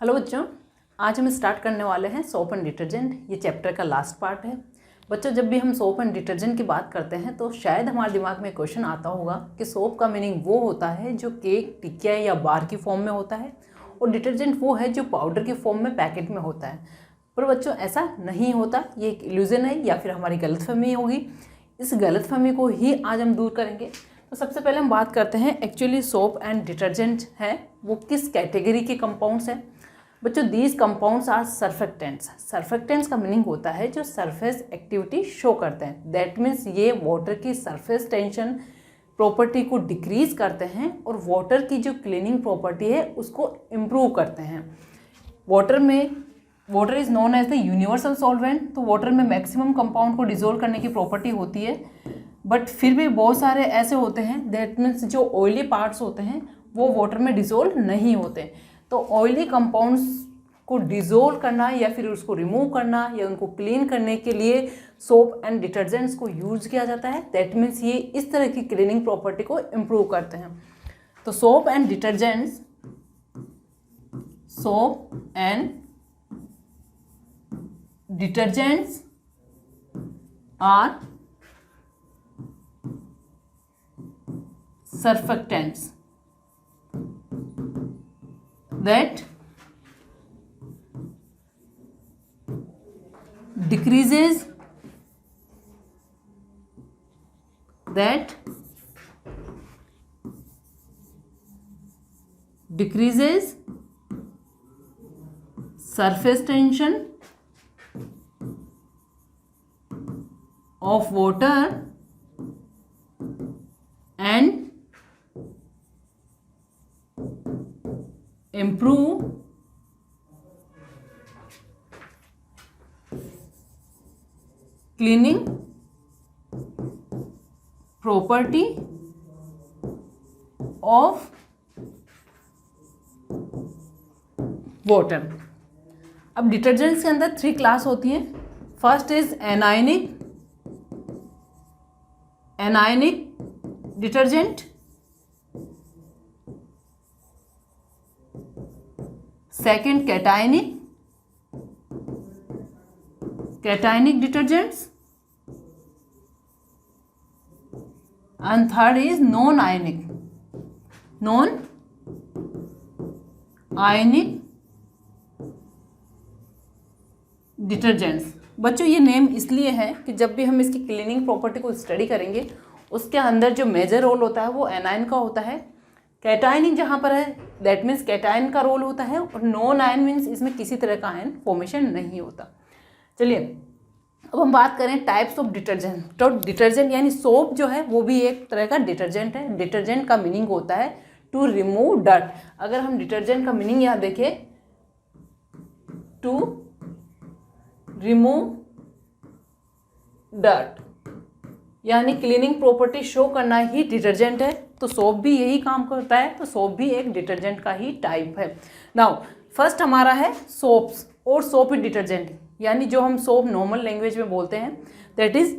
Hello बच्चों, आज हम स्टार्ट करने वाले हैं सोप एंड डिटर्जेंट। ये चैप्टर का लास्ट पार्ट है। बच्चों, जब भी हम सोप एंड डिटर्जेंट की बात करते हैं तो शायद हमारे दिमाग में क्वेश्चन आता होगा कि सोप का मीनिंग वो होता है जो केक, टिकिया या बार की फॉर्म में होता है, और डिटर्जेंट वो है जो पाउडर की फॉर्म में पैकेट में होता है। पर बच्चों, ऐसा नहीं होता। ये एक इल्यूजन है या फिर हमारी गलतफहमी होगी। इस गलतफहमी को ही आज हम दूर करेंगे। तो सबसे पहले हम बात करते हैं एक्चुअली सोप एंड डिटर्जेंट है वो किस कैटेगरी के कंपाउंड्स हैं। बच्चों, these compounds are surfactants. Surfactants का मीनिंग होता है जो सरफेस एक्टिविटी शो करते हैं। दैट मीन्स ये वाटर की सरफेस टेंशन प्रॉपर्टी को डिक्रीज करते हैं और वाटर की जो क्लीनिंग प्रॉपर्टी है उसको इम्प्रूव करते हैं। Water is known as the universal solvent. तो वाटर में मैक्सिमम कंपाउंड को डिजोल्व करने की प्रॉपर्टी होती है, बट फिर भी बहुत सारे ऐसे होते हैं, दैट मीन्स जो ऑयली पार्ट्स होते हैं वो वाटर में डिजोल्व नहीं होते। तो ऑयली कंपाउंड्स को डिजोल्व करना या फिर उसको रिमूव करना या उनको क्लीन करने के लिए सोप एंड डिटर्जेंट्स को यूज किया जाता है। दैट मीन्स ये इस तरह की क्लीनिंग प्रॉपर्टी को इम्प्रूव करते हैं। तो soap and detergents are surfactants that decreases surface tension of water and improve cleaning property of water। अब डिटर्जेंट्स के अंदर 3 क्लास होती हैं। First is anionic detergent, second cationic detergents, and third is non ionic detergents. बच्चों, ये name इसलिए है कि जब भी हम इसकी क्लीनिंग प्रॉपर्टी को स्टडी करेंगे उसके अंदर जो मेजर रोल होता है वो एनायन का होता है। कैटायनिक जहाँ पर है दैट मीन्स कैटायन का रोल होता है, और नॉन आयन मीन्स इसमें किसी तरह का आयन फॉर्मेशन नहीं होता। चलिए, अब हम बात करें टाइप्स ऑफ डिटर्जेंट। तो डिटर्जेंट यानी सोप जो है वो भी एक तरह का डिटर्जेंट है। डिटर्जेंट का मीनिंग होता है टू रिमूव डर्ट। अगर हम डिटर्जेंट का मीनिंग यहाँ देखें, टू रिमूव डर्ट यानी क्लीनिंग प्रॉपर्टी शो करना ही डिटर्जेंट है। तो सोप भी यही काम करता है। तो सोप भी एक डिटर्जेंट का ही टाइप है। नाउ फर्स्ट हमारा है सोप्स और सोपी डिटर्जेंट, यानी जो हम सोप नॉर्मल लैंग्वेज में बोलते हैं, दैट इज।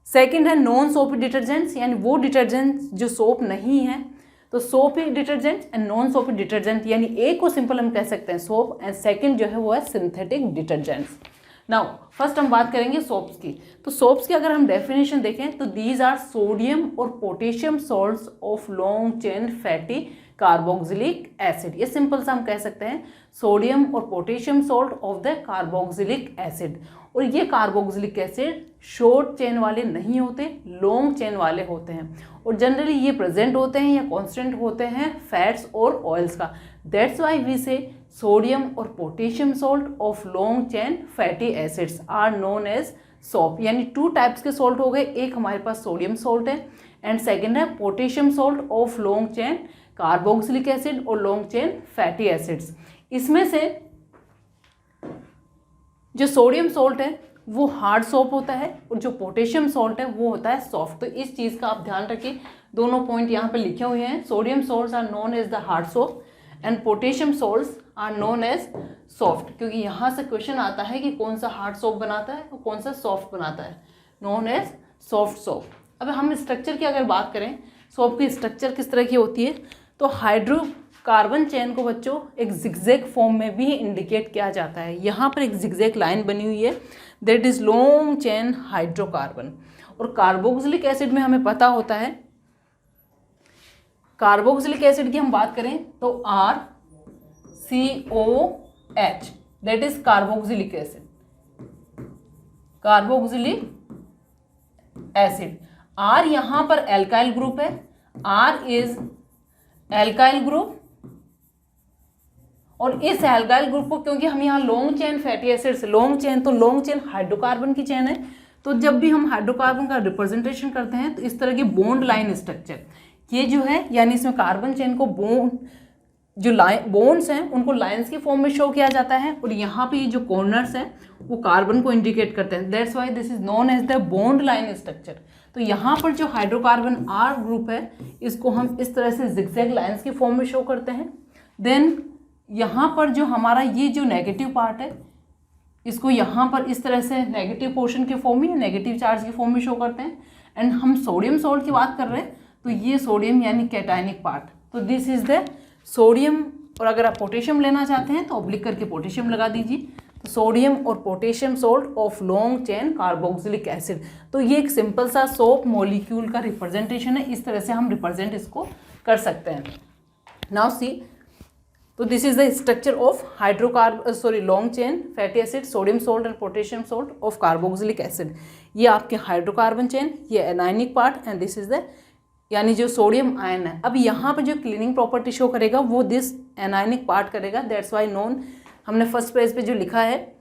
सेकंड है नॉन सोपी डिटर्जेंट्स, यानी वो डिटर्जेंट्स जो सोप नहीं है। तो सोपी डिटर्जेंट एंड नॉन सोपी डिटर्जेंट, यानी एक को सिंपल हम कह सकते हैं सोप, एंड सेकंड जो है वो है सिंथेटिक डिटर्जेंट्स। नाउ फर्स्ट हम बात करेंगे सोप्स की। तो सोप्स की अगर हम डेफिनेशन देखें तो दीज आर सोडियम और potassium salts of long chain fatty carboxylic acid. ये सिंपल सा हम कह सकते हैं सोडियम और potassium salt of the carboxylic acid. और ये कार्बोक्सिलिक एसिड शॉर्ट चेन वाले नहीं होते, लॉन्ग चेन वाले होते हैं, और जनरली ये प्रेजेंट होते हैं या कॉन्स्टेंट होते हैं फैट्स और ऑयल्स का। That's why we say sodium और potassium salt of long chain fatty acids are known as soap. यानी 2 टाइप्स के सॉल्ट हो गए। एक हमारे पास सोडियम सॉल्ट है एंड सेकेंड है potassium salt of long chain carboxylic acid और लॉन्ग चेन फैटी एसिड्स। इसमें से जो सोडियम सॉल्ट है वो हार्ड सोप होता है और जो पोटेशियम सॉल्ट है वो होता है सॉफ्ट। तो इस चीज़ का आप ध्यान रखिए, दोनों पॉइंट यहाँ पे लिखे हुए हैं। Sodium salts are known as the hard soap and potassium salts are known as soft, क्योंकि यहाँ से क्वेश्चन आता है कि कौन सा हार्ड सोप बनाता है और कौन सा सॉफ्ट बनाता है, नोन एज सॉफ्ट सोप। अब हम स्ट्रक्चर की अगर बात करें, सोप की स्ट्रक्चर किस तरह की होती है, तो कार्बन चेन को बच्चों एक जिगजैग फॉर्म में भी इंडिकेट किया जाता है। यहाँ पर एक जिगजैग लाइन बनी हुई है, that is long chain hydrocarbon. और कार्बोक्सिलिक एसिड में हमें पता होता है, कार्बोक्सिलिक एसिड की हम बात करें तो RCOH, that is carboxylic acid, carboxylic acid. R यहाँ पर एल्काइल ग्रुप है, R इज एल्काइल ग्रुप, और इस एल्काइल ग्रुप को क्योंकि हम यहाँ लॉन्ग चेन फैटी एसिड से, लॉन्ग चेन तो लॉन्ग चेन हाइड्रोकार्बन की चेन है, तो जब भी हम हाइड्रोकार्बन का रिप्रेजेंटेशन करते हैं तो इस तरह की बॉन्ड लाइन स्ट्रक्चर ये जो है, यानी इसमें कार्बन चेन को बॉन्ड जो लाइन बॉन्ड्स हैं उनको लाइंस की फॉर्म में शो किया जाता है, और यहाँ पे जो कॉर्नर्स हैं वो कार्बन को इंडिकेट करते हैं, that's why this is known as the bond line structure. तो यहाँ पर जो हाइड्रोकार्बन R ग्रुप है इसको हम इस तरह से जिगजैग लाइंस की फॉर्म में शो करते हैं। देन यहाँ पर जो हमारा ये जो नेगेटिव पार्ट है इसको यहाँ पर इस तरह से नेगेटिव पोर्शन के फॉर्म में, नेगेटिव चार्ज की फॉर्म में शो करते हैं। एंड हम सोडियम सॉल्ट की बात कर रहे हैं तो ये सोडियम यानी कैटायनिक पार्ट, तो दिस इज द सोडियम। और अगर आप पोटेशियम लेना चाहते हैं तो ऑब्लिक करके पोटेशियम लगा दीजिए, तो सोडियम और potassium salt of long chain carboxylic acid. तो ये एक सिंपल सा सोप मॉलिक्यूल का रिप्रेजेंटेशन है, इस तरह से हम रिप्रेजेंट इसको कर सकते हैं। नाउ सी, तो this is the structure of long chain fatty acid, sodium salt and potassium salt of carboxylic acid. ये आपके हाइड्रोकार्बन चेन, ये anionic part, and this is the यानी जो सोडियम आयन है। अब यहाँ पर जो क्लीनिंग प्रॉपर्टी शो करेगा वो दिस एनायनिक पार्ट करेगा, दैट्स वाई नोन, हमने फर्स्ट पेज पे जो लिखा है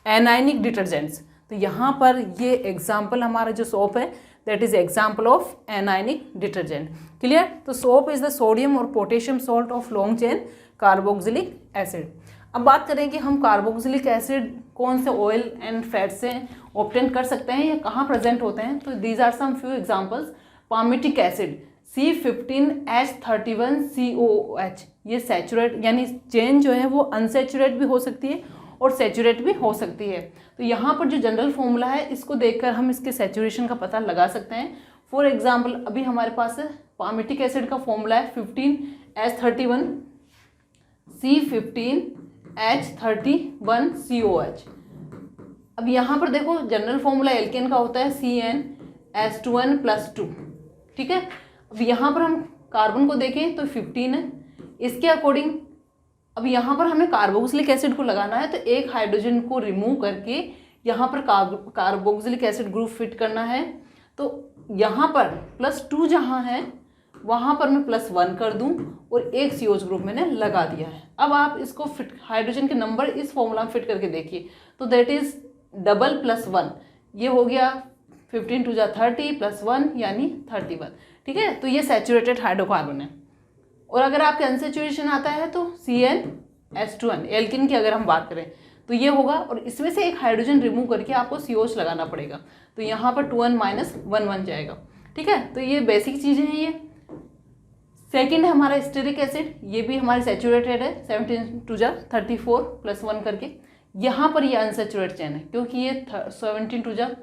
एनायनिक डिटर्जेंट्स, तो यहाँ पर ये एग्जाम्पल हमारा जो सोप है that is example of anionic detergent. Clear? तो सोप इज द सोडियम और potassium salt of long chain carboxylic acid. अब बात करें कि हम कार्बोक्सिलिक एसिड कौन से ऑयल एंड फैट से ऑब्टेन कर सकते हैं या कहाँ प्रेजेंट होते हैं, तो these are some few examples. Palmitic acid C15H31COOH, ये सैचुरेट यानी चेन जो है वो अनसैचुरेट भी हो सकती है और सैचुरेट भी हो सकती है। तो यहाँ पर जो जनरल फॉर्मूला है इसको देखकर हम इसके सैचुरेशन का पता लगा सकते हैं। फॉर एग्जाम्पल अभी हमारे पास पामिटिक एसिड का फॉर्मूला है 15H31C15H31COH। अब यहाँ पर देखो जनरल फॉर्मूला एल्केन का होता है CnH2n+2, ठीक है। अब यहाँ पर हम कार्बन को देखें तो 15 है, इसके अकॉर्डिंग अब यहाँ पर हमें कार्बोक्सिलिक एसिड को लगाना है, तो एक हाइड्रोजन को रिमूव करके यहाँ पर कार्बोक्सिलिक एसिड ग्रुप फिट करना है। तो यहाँ पर +2 जहाँ है वहाँ पर मैं +1 कर दूँ और एक COH ग्रुप मैंने लगा दिया है। अब आप इसको फिट हाइड्रोजन के नंबर इस फॉर्मूला में फिट करके देखिए, तो दैट इज डबल +1, ये हो गया 15 × 30 +1 यानी 31, ठीक है। तो ये सैचुरेटेड हाइड्रोकार्बन है। और अगर आपके अनसैचुरेशन आता है तो CnH2n, एल्किन की अगर हम बात करें तो ये होगा, और इसमें से एक हाइड्रोजन रिमूव करके आपको COH लगाना पड़ेगा, तो यहाँ पर 2n - 1 बन जाएगा, ठीक है। तो ये बेसिक चीज़ें हैं। ये सेकेंड है हमारा स्टेरिक एसिड, ये भी हमारे सैचुरेटेड है 17 × 34 +1 करके। यहाँ पर ये अनसैचुरेट चेन है क्योंकि ये 17 ×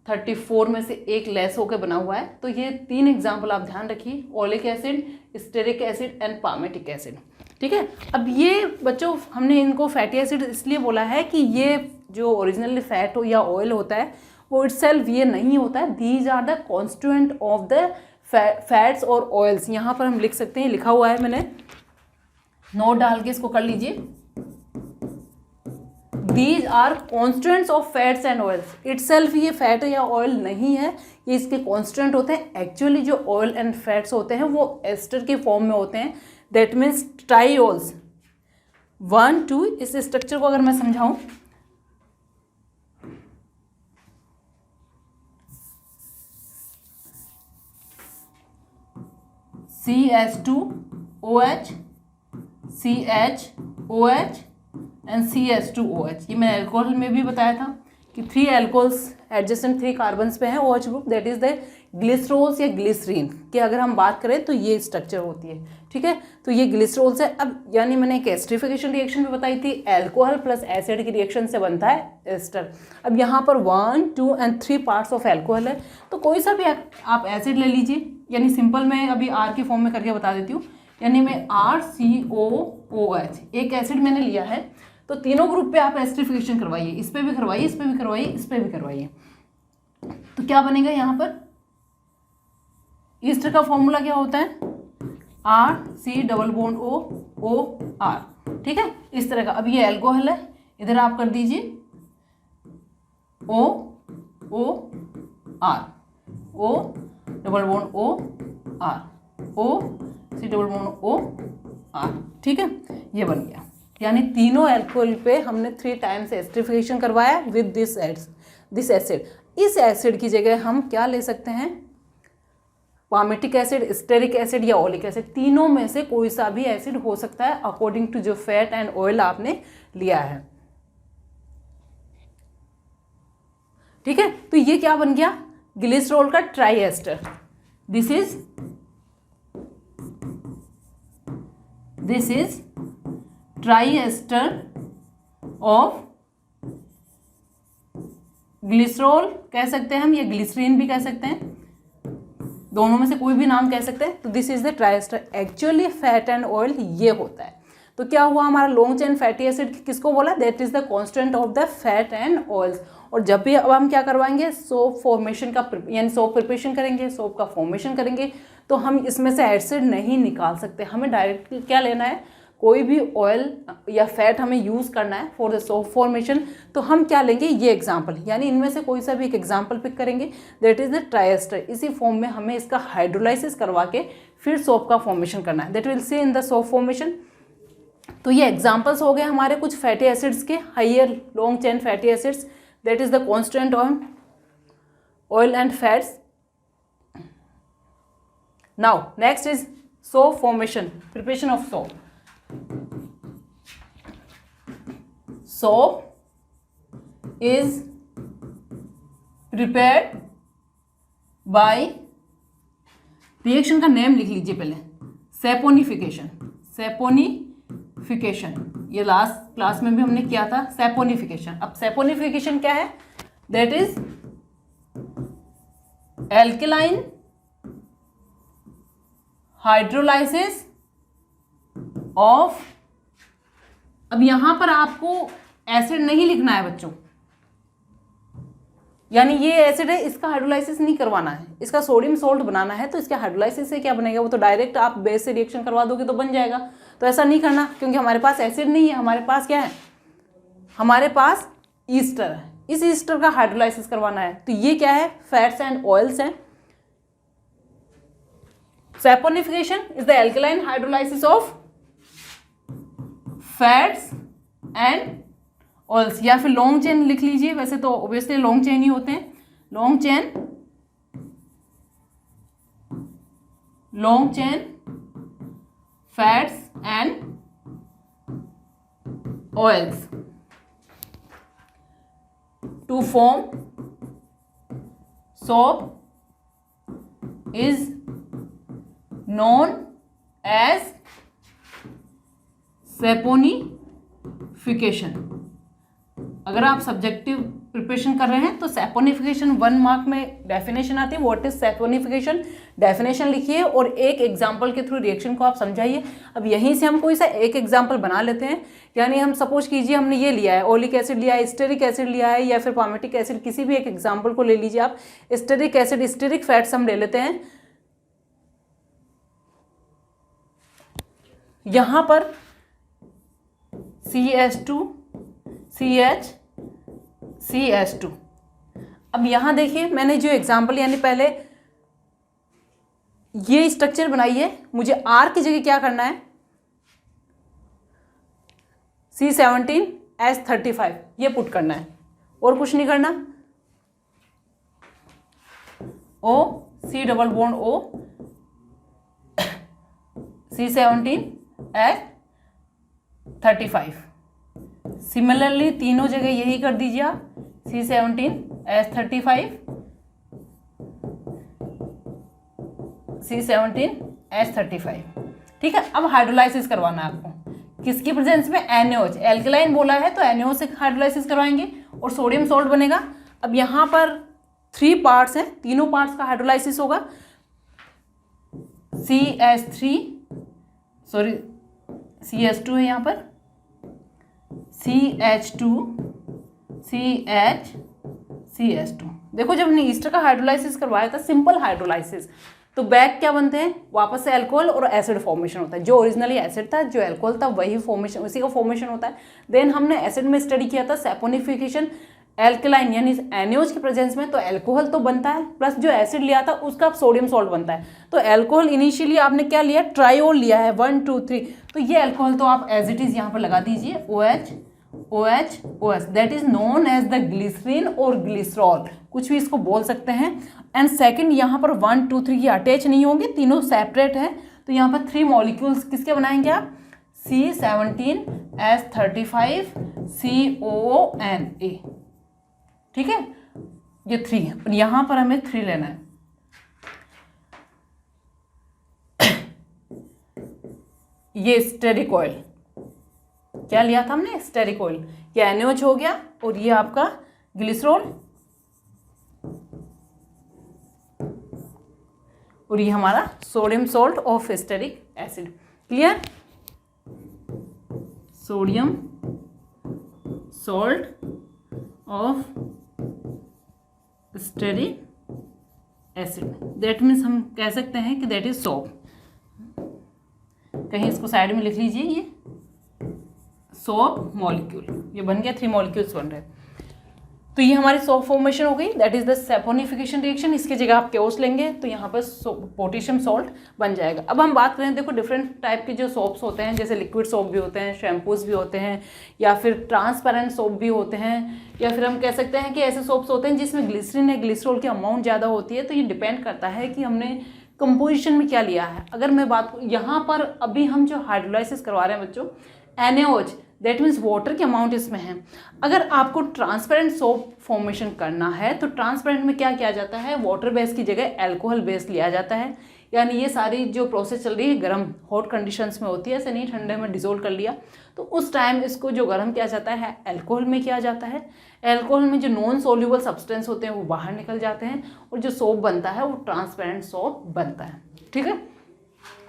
34 में से एक लेस होकर बना हुआ है। तो ये 3 एग्जाम्पल आप ध्यान रखिए, oleic acid, stearic acid and palmitic acid, ठीक है। अब ये बच्चों हमने इनको फैटी एसिड इसलिए बोला है कि ये जो ओरिजिनली फैट हो या ऑयल होता है वो इटसेल्फ ये नहीं होता है, these are the constituent of the fats और ऑयल्स। यहाँ पर हम लिख सकते हैं, लिखा हुआ है मैंने, नोट डाल के इसको कर लीजिए, these are constants of fats and oils. Itself ये फैट या ऑयल नहीं है, ये इसके कॉन्स्टेंट होते हैं। एक्चुअली जो ऑयल एंड फैट्स होते हैं वो एस्टर के फॉर्म में होते हैं, दैट मीन्स ट्राइओल्स 1 2। इस स्ट्रक्चर को अगर मैं समझाऊं, CH2OH, CHOH एंड CH2OH। ये मैंने एल्कोहल में भी बताया था कि 3 एल्कोहल्स एडजेसेंट 3 कार्बन्स पे हैं OH group, that is the glycerols या ग्लिसरीन की अगर हम बात करें तो ये स्ट्रक्चर होती है, ठीक है। तो ये ग्लिसरोल्स है। अब यानी मैंने एक एस्टरिफिकेशन रिएक्शन भी बताई थी, अल्कोहल प्लस एसिड की रिएक्शन से बनता है एस्टर। अब यहाँ पर 1 2 एंड 3 पार्ट्स ऑफ अल्कोहल है, तो कोई सा भी आप एसिड ले लीजिए, यानी सिंपल मैं अभी R के फॉर्म में करके बता देती हूँ, यानी मैं RCOOH एक एसिड मैंने लिया है, तो तीनों ग्रुप पे आप एस्टरिफिकेशन करवाइए, इस पे भी करवाइए, इस पे भी करवाइए, इस पे भी करवाइए, तो क्या बनेगा यहाँ पर, ईस्टर का फॉर्मूला क्या होता है, RC⋯OOR, ठीक है, इस तरह का। अब ये एल्कोहल है, इधर आप कर दीजिए OOR, OC⋯OR, ठीक है, ये बन गया। यानी तीनों एल्कोहल पे हमने 3 टाइम्स एस्टरिफिकेशन करवाया विद दिस एसिड। इस एसिड की जगह हम क्या ले सकते हैं, पामेटिक एसिड, स्टेरिक एसिड या ओलिक एसिड, तीनों में से कोई सा भी एसिड हो सकता है अकॉर्डिंग टू जो फैट एंड ऑयल आपने लिया है, ठीक है। तो ये क्या बन गया, ग्लिसरॉल का triester. This is triester of glycerol कह सकते हैं हम, या ग्लिसरीन भी कह सकते हैं, दोनों में से कोई भी नाम कह सकते हैं। तो this is the triester. Actually fat and oil ये होता है। तो क्या हुआ, हमारा लॉन्ग चेन फैटी एसिड किसको बोला, that is the constant of the fat and oils. और जब भी अब हम क्या करवाएंगे, सोप फॉर्मेशन का यानी सोप प्रिपरेशन करेंगे, सोप का फॉर्मेशन करेंगे, तो हम इसमें से एसिड नहीं निकाल सकते। हमें डायरेक्टली क्या लेना है, कोई भी ऑयल या फैट हमें यूज़ करना है फॉर द सोप फॉर्मेशन, तो हम क्या लेंगे, ये एग्जाम्पल, यानी इनमें से कोई सा भी एक एग्जाम्पल पिक करेंगे, that is the triester. इसी फॉर्म में हमें इसका हाइड्रोलाइसिस करवा के फिर सोप का फॉर्मेशन करना है, that will see in the soap formation. तो ये एग्जाम्पल्स हो गए हमारे कुछ फैटी एसिड्स के, higher long chain fatty acids, that is the constant on oil and fats. Now next is soap formation, preparation of soap. Soap is prepared by, reaction का name लिख लीजिए पहले, सैपोनिफिकेशन। सैपोनिफिकेशन ये last class में भी हमने किया था, सैपोनिफिकेशन। अब सैपोनिफिकेशन क्या है, that is alkaline hydrolysis of, अब यहां पर आपको एसिड नहीं लिखना है बच्चों, यानी ये एसिड है, इसका हाइड्रोलाइसिस नहीं करवाना है, इसका सोडियम सोल्ट बनाना है। तो इसके हाइड्रोलाइसिस से क्या बनेगा, वो तो डायरेक्ट आप बेस से रिएक्शन करवा दोगे तो बन जाएगा। तो ऐसा नहीं करना, क्योंकि हमारे पास एसिड नहीं है, हमारे पास क्या है, हमारे पास ईस्टर है, इस ईस्टर का हाइड्रोलाइसिस करवाना है। तो ये क्या है, फैट्स एंड ऑयल्स हैं। Saponification is the alkaline hydrolysis of fats and oils, या फिर लॉन्ग चेन लिख लीजिए, वैसे तो ऑब्वियसली लॉन्ग चेन ही होते हैं, long chain fats and oils to form soap is known as saponification. अगर आप सब्जेक्टिव प्रिपरेशन कर रहे हैं तो सैपोनिफिकेशन 1 मार्क में डेफिनेशन आती है, व्हाट इज सैपोनिफिकेशन, डेफिनेशन लिखिए और एक एग्जांपल के थ्रू रिएक्शन को आप समझाइए। अब यहीं से हम कोई सा एक एग्जांपल बना लेते हैं, यानी हम सपोज कीजिए हमने ये लिया है, ओलिक एसिड लिया है, स्टेरिक एसिड लिया है, या फिर पामेटिक एसिड, किसी भी एक एग्जाम्पल को ले लीजिए आप। स्टेरिक एसिड, स्टेरिक फैट्स हम ले लेते हैं, यहाँ पर CH2 CH2। अब यहाँ देखिए मैंने जो एग्जाम्पल, यानी पहले ये स्ट्रक्चर बनाई है, मुझे R की जगह क्या करना है, C17H35 ये पुट करना है, और कुछ नहीं करना। O C⋯O C17H35। सिमिलरली तीनों जगह यही कर दीजिए आप, C17H35 C17H35, ठीक है। अब हाइड्रोलाइसिस करवाना है आपको, किसकी प्रेजेंस में, NaOH, एल्कलाइन बोला है तो NaOH से हाइड्रोलाइसिस करवाएंगे और सोडियम सॉल्ट बनेगा। अब यहाँ पर 3 पार्ट्स हैं, तीनों पार्ट्स का हाइड्रोलाइसिस होगा। CH3 सॉरी CH2 है यहाँ पर, CH2 CH2। देखो जब हमने ईस्टर का हाइड्रोलाइसिस करवाया था, सिंपल हाइड्रोलाइसिस, तो बैक क्या बनते हैं, वापस से अल्कोहल और एसिड फॉर्मेशन होता है। जो ओरिजिनली एसिड था, जो अल्कोहल था, वही फॉर्मेशन, उसी का फॉर्मेशन होता है। देन हमने एसिड में स्टडी किया था सैपोनिफिकेशन, एल्कलाइन यानी NaOH के प्रेजेंस में तो अल्कोहल तो बनता है, प्लस जो एसिड लिया था उसका सोडियम सॉल्ट बनता है। तो अल्कोहल इनिशियली आपने क्या लिया, ट्रायोल लिया है, 1 2 3, तो ये अल्कोहल तो आप एज इट इज यहाँ पर लगा दीजिए, OH, that is known as the glycerine और ग्लिसरॉल, कुछ भी इसको बोल सकते हैं। एंड सेकंड यहाँ पर 1 2 3 ये अटैच नहीं होंगे, तीनों सेपरेट है, तो यहाँ पर 3 मॉलिक्यूल्स किसके बनाएंगे आप, C17H35 COONA, ठीक है, ये 3 है, और यहाँ पर हमें 3 लेना है। ये स्टेरिक ऑयल, क्या लिया था हमने, स्टेरिक ऑयल, ये NaOH हो गया, और ये आपका ग्लिसरॉल, और ये हमारा sodium salt of stearic acid. Clear, sodium salt of stearic acid, that means हम कह सकते हैं कि दैट इज सोप। कहीं इसको साइड में लिख लीजिए, ये सोप मॉलिक्यूल, ये बन गया, 3 मॉलिक्यूल्स बन रहे हैं। तो ये हमारी सोप फॉर्मेशन हो गई, that is the saponification reaction. इसकी जगह आप केओस लेंगे तो यहाँ पर पोटेशियम सॉल्ट बन जाएगा। अब हम बात करें, देखो डिफरेंट टाइप के जो सोप्स होते हैं, जैसे लिक्विड सोप भी होते हैं, शैम्पूज भी होते हैं, या फिर ट्रांसपेरेंट सोप भी होते हैं, या फिर हम कह सकते हैं कि ऐसे सोप्स होते हैं जिसमें ग्लिसरीन या ग्लिसरॉल की अमाउंट ज़्यादा होती है। तो ये डिपेंड करता है कि हमने कंपोजिशन में क्या लिया है। अगर मैं बात यहाँ पर अभी हम जो हाइड्रोलाइसिस करवा रहे हैं बच्चों, NaOH, दैट मीन्स वाटर की अमाउंट इसमें है। अगर आपको ट्रांसपेरेंट सोप फॉर्मेशन करना है तो ट्रांसपेरेंट में क्या किया जाता है, वाटर बेस की जगह अल्कोहल बेस लिया जाता है। यानी ये सारी जो प्रोसेस चल रही है गर्म हॉट कंडीशंस में होती है, ऐसे नहीं ठंडे में डिसोल्व कर लिया, तो उस टाइम इसको जो गर्म किया जाता है अल्कोहल में किया जाता है। अल्कोहल में जो नॉन सोल्यूबल सब्सटेंस होते हैं वो बाहर निकल जाते हैं, और जो सोप बनता है वो ट्रांसपेरेंट सोप बनता है। ठीक है,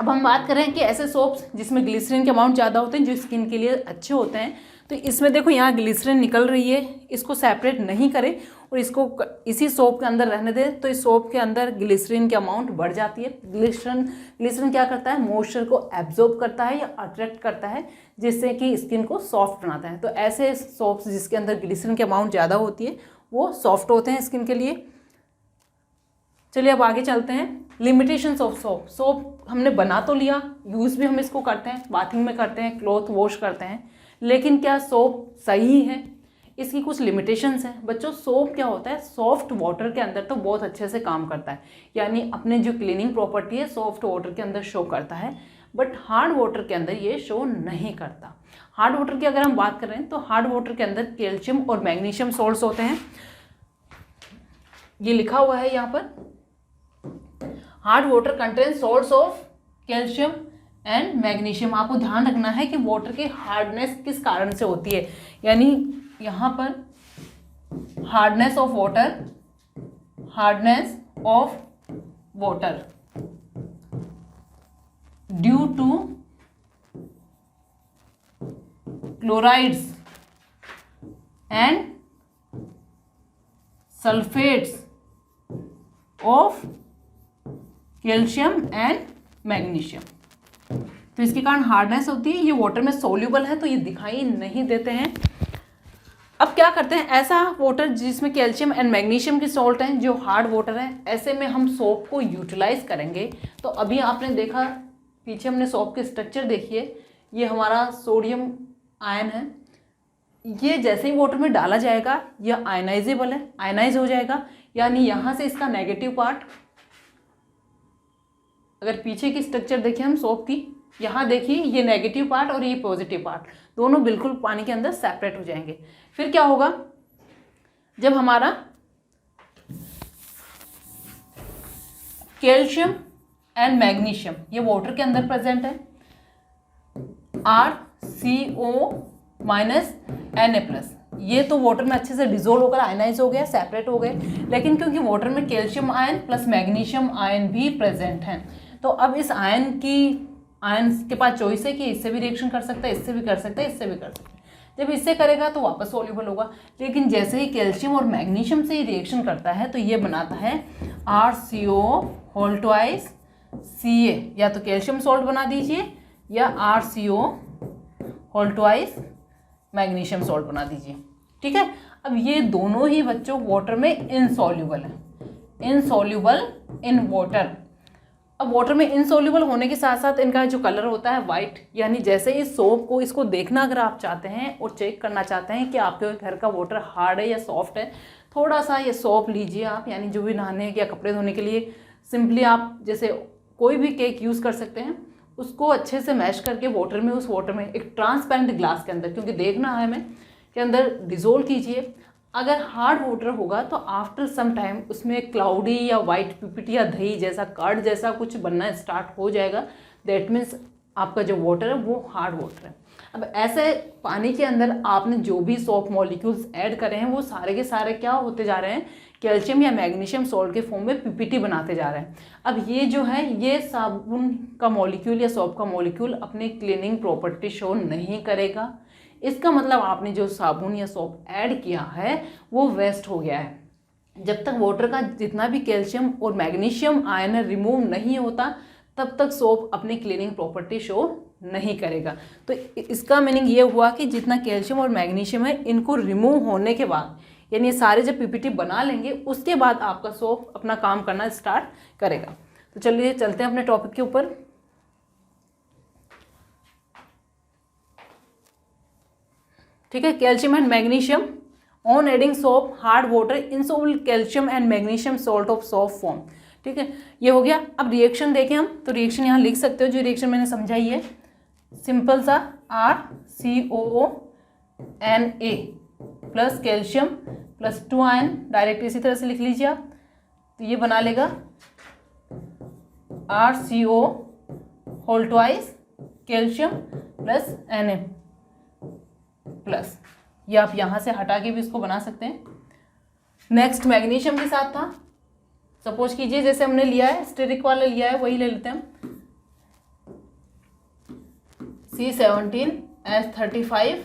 अब हम बात करें कि ऐसे सोप्स जिसमें ग्लिसरीन के अमाउंट ज़्यादा होते हैं, जो स्किन के लिए अच्छे होते हैं, तो इसमें देखो यहाँ ग्लिसरीन निकल रही है, इसको सेपरेट नहीं करें और इसको इसी सोप के अंदर रहने दें, तो इस सोप के अंदर ग्लिसरीन की अमाउंट बढ़ जाती है। ग्लिसरीन क्या करता है, मॉइस्चर को एब्जॉर्ब करता है या अट्रैक्ट करता है, जिससे कि स्किन को सॉफ्ट बनाता है। तो ऐसे सोप्स जिसके अंदर ग्लिसरीन की अमाउंट ज़्यादा होती है वो सॉफ्ट होते हैं स्किन के लिए। चलिए अब आगे चलते हैं। Limitations of soap. सोप हमने बना तो लिया, यूज़ भी हम इसको करते हैं, बाथिंग में करते हैं, क्लॉथ वॉश करते हैं, लेकिन क्या सोप सही है, इसकी कुछ लिमिटेशंस हैं। बच्चों सोप क्या होता है, सॉफ्ट वाटर के अंदर तो बहुत अच्छे से काम करता है, यानी अपने जो क्लीनिंग प्रॉपर्टी है सॉफ्ट वाटर के अंदर शो करता है, बट हार्ड वाटर के अंदर ये शो नहीं करता। हार्ड वाटर की अगर हम बात करें तो हार्ड वाटर के अंदर कैल्शियम और मैग्नीशियम सोल्ट्स होते हैं, ये लिखा हुआ है यहाँ पर। Hard water contains source of calcium and magnesium. आपको ध्यान रखना है कि वाटर की हार्डनेस किस कारण से होती है, यानी यहाँ पर hardness of water due to chlorides and sulphates of calcium and magnesium. तो इसके कारण हार्डनेस होती है, ये वाटर में सोल्यूबल है तो ये दिखाई नहीं देते हैं। अब क्या करते हैं, ऐसा वाटर जिसमें कैल्शियम एंड मैग्नीशियम की सॉल्ट हैं, जो हार्ड वाटर है, ऐसे में हम सोप को यूटिलाइज करेंगे। तो अभी आपने देखा पीछे हमने सोप के स्ट्रक्चर देखिए, ये हमारा सोडियम आयन है, ये जैसे ही वाटर में डाला जाएगा यह आयनाइजेबल है, आयनाइज हो जाएगा, यानी यहाँ से इसका नेगेटिव पार्ट, अगर पीछे की स्ट्रक्चर देखिए हम सोप की, यहाँ देखिए ये नेगेटिव पार्ट और ये पॉजिटिव पार्ट, दोनों बिल्कुल पानी के अंदर सेपरेट हो जाएंगे। फिर क्या होगा, जब हमारा कैल्शियम एंड मैग्नीशियम ये वाटर के अंदर प्रेजेंट है, RCO- Na+, ये तो वाटर में अच्छे से डिजोल्व होकर आयनाइज हो गया, सेपरेट हो गए, लेकिन क्योंकि वाटर में calcium ion plus magnesium ion भी प्रेजेंट हैं, तो अब इस आयन के पास चॉइस है कि इससे भी रिएक्शन कर सकता है, इससे भी कर सकता है, इससे भी कर सकता है। जब इससे करेगा तो वापस सॉल्युबल होगा। लेकिन जैसे ही कैल्शियम और मैग्नीशियम से ही रिएक्शन करता है तो ये बनाता है RCO होल ट्वाइस Ca, या तो कैल्शियम सॉल्ट बना दीजिए या RCO whole twice magnesium salt बना दीजिए। ठीक है, अब ये दोनों ही बच्चों वाटर में इनसॉल्युबल है, इनसॉल्युबल इन वाटर। अब वाटर में इनसॉल्युबल होने के साथ साथ इनका जो कलर होता है वाइट, यानी जैसे इस सोप को, इसको देखना अगर आप चाहते हैं और चेक करना चाहते हैं कि आपके घर का वाटर हार्ड है या सॉफ्ट है, थोड़ा सा ये सोप लीजिए आप, यानी जो भी नहाने या कपड़े धोने के लिए सिंपली आप जैसे कोई भी केक यूज़ कर सकते हैं, उसको अच्छे से मैश करके वाटर में, उस वाटर में एक ट्रांसपेरेंट ग्लास के अंदर, क्योंकि देखना है हमें, के अंदर डिज़ोल्व कीजिए। अगर हार्ड वाटर होगा तो आफ्टर सम टाइम उसमें क्लाउडी या वाइट पिपिटी या दही जैसा कर्ड जैसा कुछ बनना स्टार्ट हो जाएगा। दैट मीन्स आपका जो वाटर है वो हार्ड वाटर है। अब ऐसे पानी के अंदर आपने जो भी सोप मॉलिक्यूल्स ऐड करे हैं वो सारे के सारे क्या होते जा रहे हैं, कैल्शियम या मैग्नीशियम सॉल्ट के फॉर्म में पीपीटी बनाते जा रहे हैं। अब ये जो है ये साबुन का मॉलिक्यूल या सोप का मॉलिक्यूल अपनी क्लीनिंग प्रॉपर्टी शो नहीं करेगा। इसका मतलब आपने जो साबुन या सोप ऐड किया है वो वेस्ट हो गया है। जब तक वाटर का जितना भी कैल्शियम और मैग्नीशियम आयन रिमूव नहीं होता तब तक सोप अपनी क्लीनिंग प्रॉपर्टी शो नहीं करेगा। तो इसका मीनिंग ये हुआ कि जितना कैल्शियम और मैग्नीशियम है इनको रिमूव होने के बाद, यानी ये सारे जब पीपीटी बना लेंगे उसके बाद आपका सोप अपना काम करना स्टार्ट करेगा। तो चलिए चलते हैं अपने टॉपिक के ऊपर। ठीक है, calcium and magnesium on adding soap hard water insoluble calcium and magnesium salt of soap form. ठीक है, ये हो गया। अब रिएक्शन देखें हम, तो रिएक्शन यहाँ लिख सकते हो, जो रिएक्शन मैंने समझाई है सिंपल सा RCOO Na plus calcium plus 2 ion, direct इसी तरह से लिख लीजिए आप। तो ये बना लेगा RCO whole twice calcium plus Na plus, ये आप यहाँ से हटा के भी इसको बना सकते हैं। नेक्स्ट मैग्नीशियम के साथ था, सपोज कीजिए जैसे हमने लिया है स्टेरिक वाला लिया है वही ले लेते हैं हम, C17H35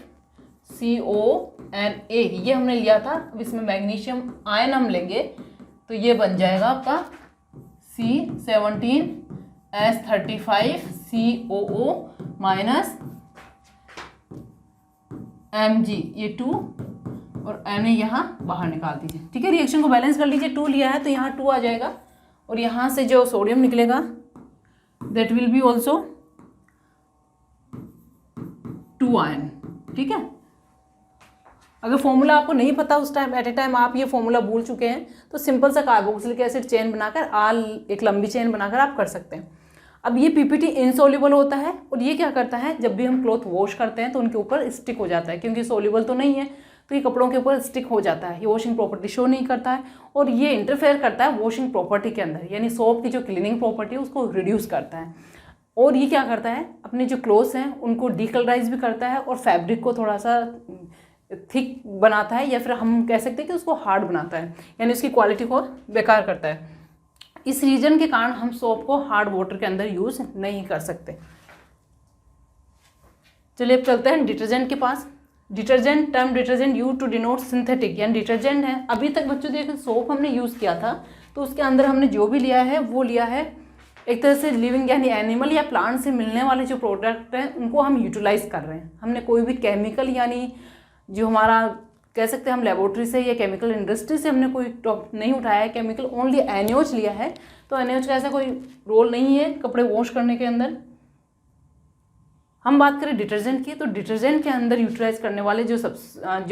CONA, ये हमने लिया था। अब इसमें मैग्नीशियम आयन हम लेंगे तो ये बन जाएगा आपका C17H35 COO माइनस Mg, ये 2 और Na यहाँ बाहर निकाल दीजिए। ठीक है, रिएक्शन को बैलेंस कर लीजिए। 2 लिया है तो यहाँ 2 आ जाएगा और यहाँ से जो सोडियम निकलेगा that will be also 2 ion. ठीक है, अगर फॉर्मूला आपको नहीं पता उस टाइम, एट ए टाइम आप ये फॉर्मूला भूल चुके हैं, तो सिंपल सा कार्बोक्सिलिक एसिड चेन बनाकर एक लंबी चेन बनाकर आप कर सकते हैं। अब ये पीपीटी इनसॉल्युबल होता है और ये क्या करता है, जब भी हम क्लॉथ वॉश करते हैं तो उनके ऊपर स्टिक हो जाता है, क्योंकि सॉल्युबल तो नहीं है तो ये कपड़ों के ऊपर स्टिक हो जाता है। ये वॉशिंग प्रॉपर्टी शो नहीं करता है और ये इंटरफेयर करता है वॉशिंग प्रॉपर्टी के अंदर, यानी सोप की जो क्लीनिंग प्रॉपर्टी है उसको रिड्यूस करता है। और ये क्या करता है, अपने जो क्लोथ्स हैं उनको डीकलराइज भी करता है और फैब्रिक को थोड़ा सा थिक बनाता है, या फिर हम कह सकते हैं कि उसको हार्ड बनाता है, यानी उसकी क्वालिटी को बेकार करता है। इस रीजन के कारण हम सोप को हार्ड वाटर के अंदर यूज नहीं कर सकते। चलिए अब चलते हैं डिटर्जेंट के पास। Detergent term detergent use to denote synthetic, यानी डिटर्जेंट है। अभी तक बच्चों देखिए सोप हमने यूज़ किया था तो उसके अंदर हमने जो भी लिया है वो लिया है एक तरह से लिविंग, यानी एनिमल या प्लांट से मिलने वाले जो प्रोडक्ट हैं उनको हम यूटिलाइज कर रहे हैं। हमने कोई भी केमिकल, यानी जो हमारा कह सकते हैं हम लेबोरेटरी से या केमिकल इंडस्ट्री से हमने कोई टॉप नहीं उठाया है केमिकल, ओनली एनएच लिया है। तो एनएच का ऐसा कोई रोल नहीं है कपड़े वॉश करने के अंदर। हम बात करें डिटर्जेंट की, तो डिटर्जेंट के अंदर यूटिलाइज करने वाले जो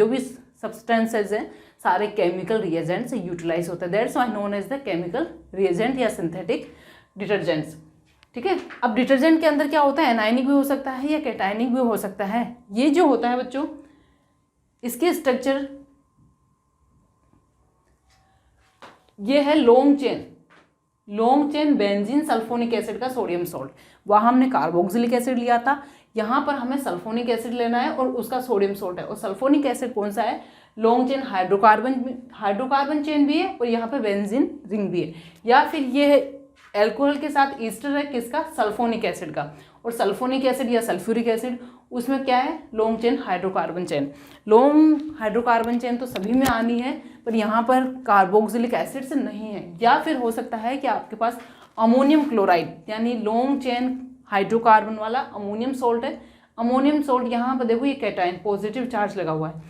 भी सब्सटेंसेज हैं सारे केमिकल रिएजेंट से यूटिलाइज होते हैं। That's why known as the chemical reagent या सिंथेटिक डिटर्जेंट्स। ठीक है, अब डिटर्जेंट के अंदर क्या होता है, एनायनिक भी हो सकता है या कैटायनिक भी हो सकता है। ये जो होता है बच्चों, इसके स्ट्रक्चर ये है long chain benzene sulphonic acid का सोडियम सॉल्ट। वहाँ हमने कार्बोक्सिलिक एसिड लिया था, यहाँ पर हमें सल्फोनिक एसिड लेना है और उसका सोडियम सॉल्ट है। और सल्फोनिक एसिड कौन सा है, लॉन्ग चेन हाइड्रोकार्बन चेन भी है और यहाँ पे बेंजीन रिंग भी है। या फिर ये एल्कोहल के साथ ईस्टर है किसका, सल्फोनिक एसिड का, और सल्फोनिक एसिड या सल्फ्यूरिक एसिड उसमें क्या है, long chain hydrocarbon chain. Long hydrocarbon chain तो सभी में आनी है, पर यहाँ पर कार्बोक्सिलिक एसिड से नहीं है। या फिर हो सकता है कि आपके पास अमोनियम क्लोराइड यानी लॉन्ग चेन हाइड्रोकार्बन वाला अमोनियम सॉल्ट है। अमोनियम सॉल्ट यहाँ पर देखो ये कैटायन पॉजिटिव चार्ज लगा हुआ है,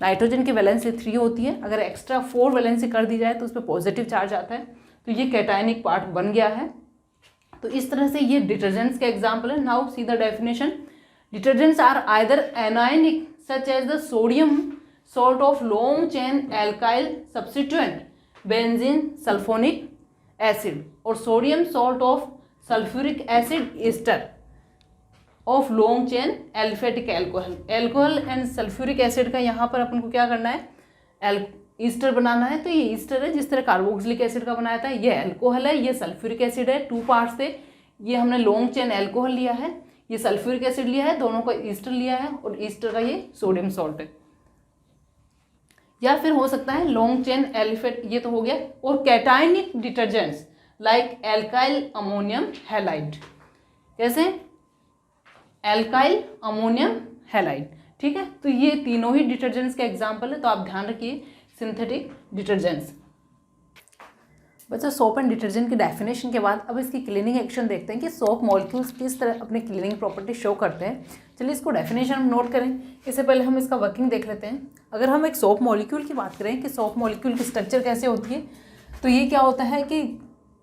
नाइट्रोजन की वैलेंसी 3 होती है, अगर एक्स्ट्रा 4 वैलेंसी कर दी जाए तो उस पर पॉजिटिव चार्ज आता है, तो ये कैटायनिक पार्ट बन गया है। तो इस तरह से ये डिटर्जेंट्स का एग्जाम्पल है। Now see the definition, detergents are either anionic such as the sodium salt of long chain alkyl substituent benzene sulphonic acid, और sodium salt of sulphuric acid ester of long chain aliphatic alcohol. Alcohol and sulphuric acid का यहाँ पर अपन को क्या करना है, Easter बनाना है। तो ये ईस्टर है, जिस तरह कार्बोक्सिलिक एसिड का बनाया था, ये एल्कोहल है, ये सल्फ्यूरिक एसिड है। 2 पार्ट्स थे, ये हमने लॉन्ग चेन एल्कोहल लिया है, ये सल्फ्यूरिक एसिड लिया है, दोनों का ईस्टर लिया है, और ईस्टर का ये सोडियम सॉल्ट है। या फिर हो सकता है लॉन्ग चेन एल्फेट, ये तो हो गया। और cationic detergents like alkyl ammonium halide, कैसे, एल्काइल अमोनियम हैलाइड, ठीक है। तो ये तीनों ही डिटर्जेंट्स का एग्जाम्पल है, तो आप ध्यान रखिए सिंथेटिक डिटर्जेंट्स। बच्चों सोप एंड डिटर्जेंट की डेफिनेशन के बाद अब इसकी क्लीनिंग एक्शन देखते हैं कि सोप मॉलिक्यूल्स किस तरह अपनी क्लीनिंग प्रॉपर्टी शो करते हैं। चलिए इसको डेफिनेशन हम नोट करें, इससे पहले हम इसका वर्किंग देख लेते हैं। अगर हम एक सोप मॉलिक्यूल की बात करें कि सोप मॉलिक्यूल की स्ट्रक्चर कैसे होती है, तो ये क्या होता है कि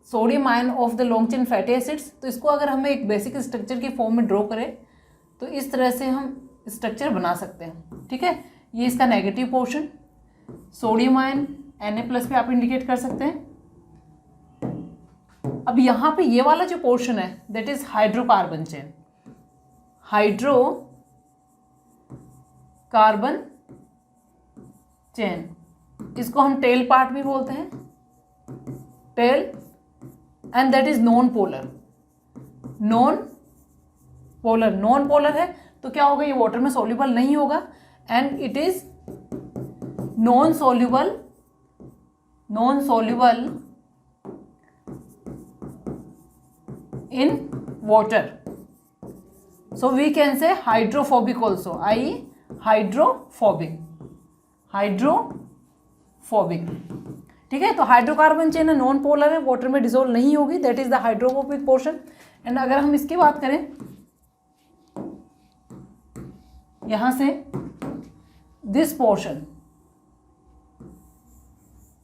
sodium ion of the long chain fatty acids, तो इसको अगर हमें एक बेसिक स्ट्रक्चर की फॉर्म में ड्रॉ करें तो इस तरह से हम स्ट्रक्चर बना सकते हैं, ठीक है। ये इसका negative portion sodium ion Na+ पे आप इंडिकेट कर सकते हैं। अब यहाँ पे ये वाला जो पोर्शन है that is hydrocarbon chain, hydro carbon chain, इसको हम टेल पार्ट भी बोलते हैं, tail, and that is non polar. Non polar, non polar है तो क्या होगा, ये वाटर में सॉल्युबल नहीं होगा, and it is non soluble in water, so we can say hydrophobic also, i.e. hydrophobic, ठीक है। तो हाइड्रोकार्बन चेन है, नॉन पोलर है, वाटर में डिसॉल्व नहीं होगी, that is the hydrophobic portion. And अगर हम इसकी बात करें यहां से, this portion,